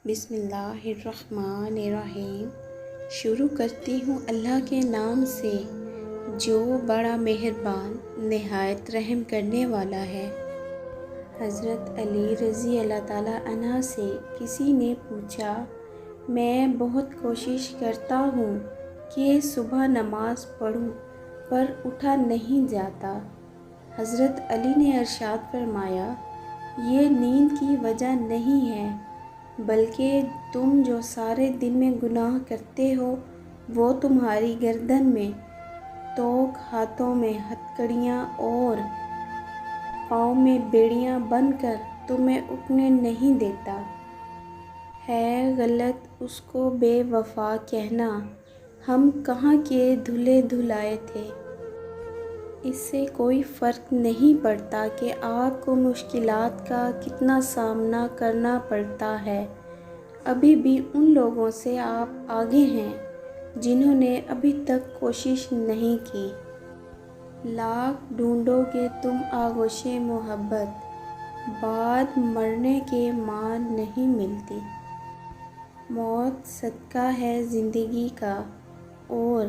بسم اللہ الرحمن الرحیم۔ شروع کرتی ہوں اللہ کے نام سے جو بڑا مہربان نہایت رحم کرنے والا ہے۔ حضرت علی رضی اللہ تعالیٰ عنہ سے کسی نے پوچھا، میں بہت کوشش کرتا ہوں کہ صبح نماز پڑھوں پر اٹھا نہیں جاتا۔ حضرت علی نے ارشاد فرمایا، یہ نیند کی وجہ نہیں ہے بلکہ تم جو سارے دن میں گناہ کرتے ہو وہ تمہاری گردن میں توق، ہاتھوں میں ہتھکڑیاں اور پاؤں میں بیڑیاں بن کر تمہیں اٹھنے نہیں دیتا ہے۔ غلط اس کو بے وفا کہنا، ہم کہاں کے دھلے دھلائے تھے۔ اس سے کوئی فرق نہیں پڑتا کہ آپ کو مشکلات کا کتنا سامنا کرنا پڑتا ہے، ابھی بھی ان لوگوں سے آپ آگے ہیں جنہوں نے ابھی تک کوشش نہیں کی۔ لاکھ ڈھونڈو گے تم آغوش محبت، بعد مرنے کے ماں نہیں ملتی۔ موت صدقہ ہے زندگی کا اور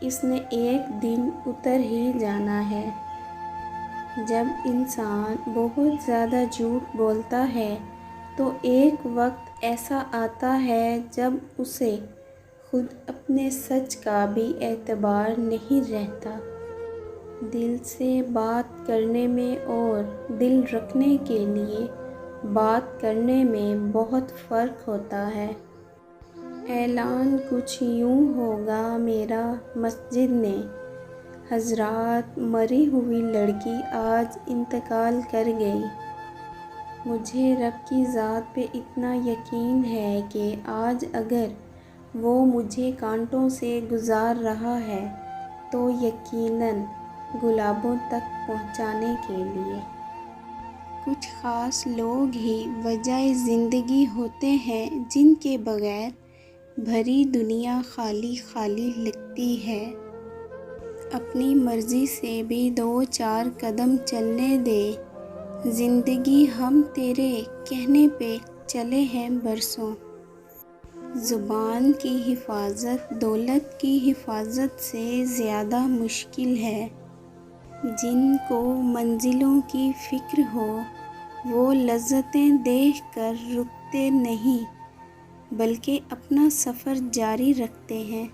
اس نے ایک دن اتر ہی جانا ہے۔ جب انسان بہت زیادہ جھوٹ بولتا ہے تو ایک وقت ایسا آتا ہے جب اسے خود اپنے سچ کا بھی اعتبار نہیں رہتا۔ دل سے بات کرنے میں اور دل رکھنے کے لیے بات کرنے میں بہت فرق ہوتا ہے۔ اعلان کچھ یوں ہوگا میرا مسجد میں، حضرات مری ہوئی لڑکی آج انتقال کر گئی۔ مجھے رب کی ذات پہ اتنا یقین ہے کہ آج اگر وہ مجھے کانٹوں سے گزار رہا ہے تو یقیناً گلابوں تک پہنچانے کے لیے۔ کچھ خاص لوگ ہی وجہ زندگی ہوتے ہیں جن کے بغیر بھری دنیا خالی خالی لگتی ہے۔ اپنی مرضی سے بھی دو چار قدم چلنے دے، زندگی ہم تیرے کہنے پہ چلے ہیں برسوں۔ زبان کی حفاظت دولت کی حفاظت سے زیادہ مشکل ہے۔ جن کو منزلوں کی فکر ہو وہ لذتیں دیکھ کر رکتے نہیں بلکہ اپنا سفر جاری رکھتے ہیں۔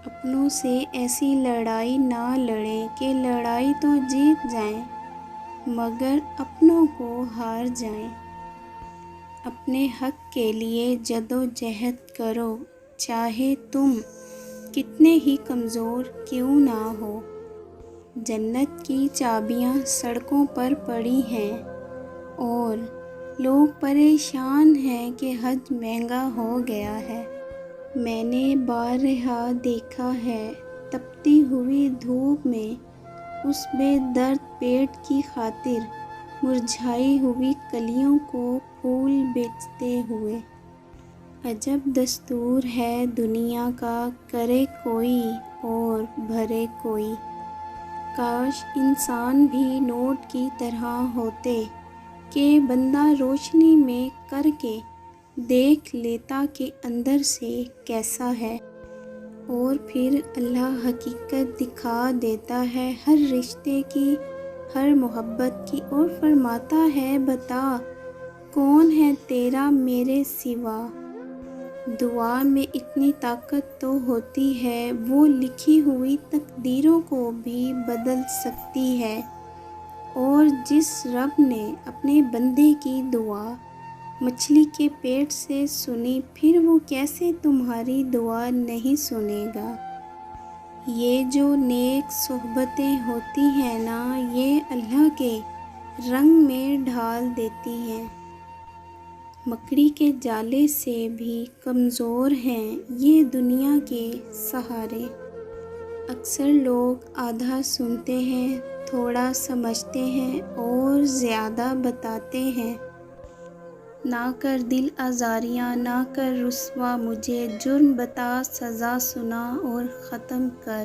اپنوں سے ایسی لڑائی نہ لڑیں کہ لڑائی تو جیت جائیں مگر اپنوں کو ہار جائیں۔ اپنے حق کے لیے جدوجہد کرو چاہے تم کتنے ہی کمزور کیوں نہ ہو۔ جنت کی چابیاں سڑکوں پر پڑی ہیں اور لوگ پریشان ہیں کہ حج مہنگا ہو گیا ہے۔ میں نے بارہا دیکھا ہے تپتی ہوئی دھوپ میں اس بے درد پیٹ کی خاطر مرجھائی ہوئی کلیوں کو پھول بیچتے ہوئے۔ عجب دستور ہے دنیا کا، کرے کوئی اور بھرے کوئی۔ کاش انسان بھی نوٹ کی طرح ہوتے کہ بندہ روشنی میں کر کے دیکھ لیتا کہ اندر سے کیسا ہے، اور پھر اللہ حقیقت دکھا دیتا ہے ہر رشتے کی، ہر محبت کی، اور فرماتا ہے بتا کون ہے تیرا میرے سوا۔ دعا میں اتنی طاقت تو ہوتی ہے، وہ لکھی ہوئی تقدیروں کو بھی بدل سکتی ہے، اور جس رب نے اپنے بندے کی دعا مچھلی کے پیٹ سے سنی پھر وہ کیسے تمہاری دعا نہیں سنے گا۔ یہ جو نیک صحبتیں ہوتی ہیں نا یہ اللہ کے رنگ میں ڈھال دیتی ہیں۔ مکڑی کے جالے سے بھی کمزور ہیں یہ دنیا کے سہارے۔ اکثر لوگ آدھا سنتے ہیں، تھوڑا سمجھتے ہیں اور زیادہ بتاتے ہیں۔ نہ کر دل آزاریاں، نہ کر رسوا مجھے، جرم بتا سزا سنا اور ختم کر۔